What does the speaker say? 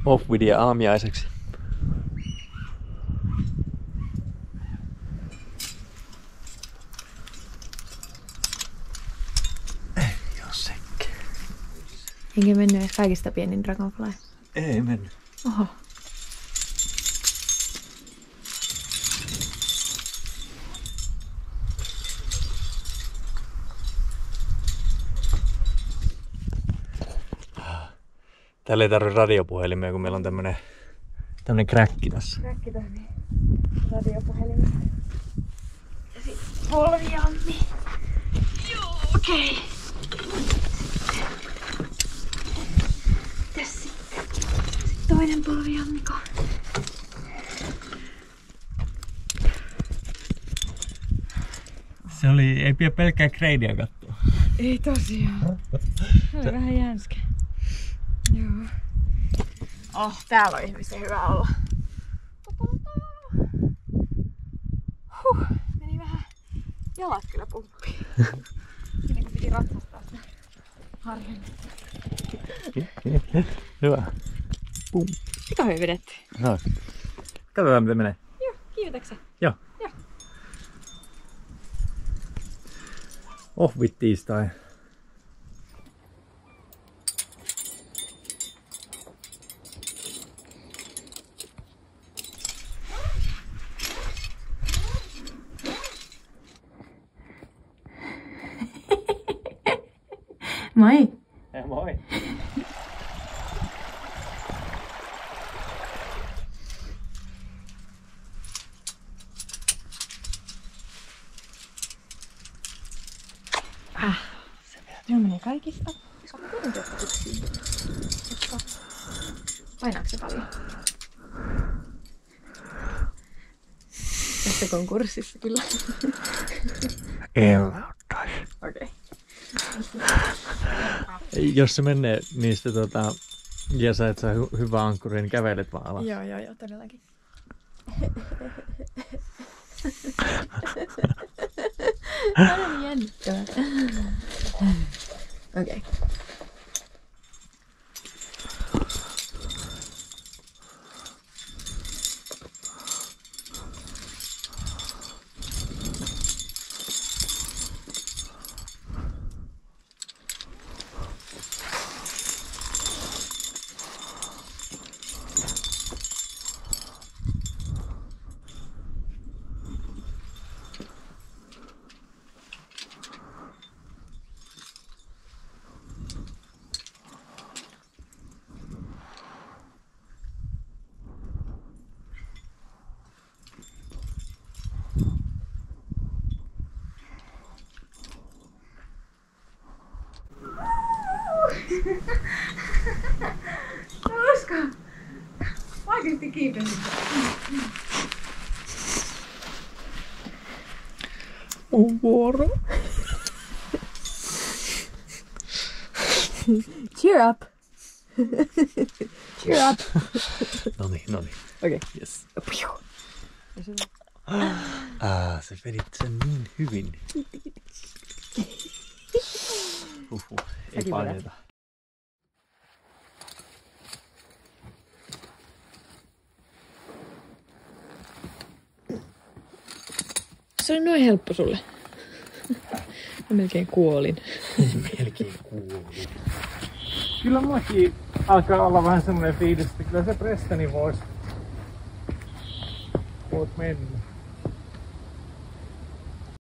Off-video aamiaiseksi. Ei oo sekke. Enkä mennyt edes kaikista pienin Dragonfly. Ei mennyt. Oho. Täällä ei tarvitse radiopuhelimia, kun meillä on tämmönen kräkki tässä. Kräkki toimii radiopuhelimesta. Ja sit polvijammi. Joo, okei. Mitäs sitten? Sitten toinen polvijammiko. Se oli, ei pidä pelkkää kreidiä katsoa. Ei tosiaan. Se oli vähän jänskä. Joo. Oh, täällä on ihmisen hyvä olla. Meni vähän jalat kyllä pumppiin. Ennen kuin piti ratsastaa sitä harjan. Hyvä. Pum. Mikä hyvin vedettiin? No. Katsotaan miten menee. Joo, kiitäksä? Joo. Joo. Off-with tiistai. Moi! Moi! Se menee kaikista. Painaako se paljon? Tässä konkurssissa kyllä. Ei ottaisi. Okei. Jos se menee niistä ja sä et saa hyvää ankkuria, niin kävelet vaan alas. Joo, todellakin. Tämä on jännittävää. Okei. Hauska! Oikeesti kiipesin. On vuoro. Cheer up! Cheer up! Noniin. Okei. Yes. Sä vedit sen niin hyvin. Ei paineita. Se oli noin helppo sulle. Mä melkein kuolin. Melkein kuuluu. Kyllä mullakin alkaa olla vähän semmoinen fiilis, että kyllä se Prestoni voit mennä.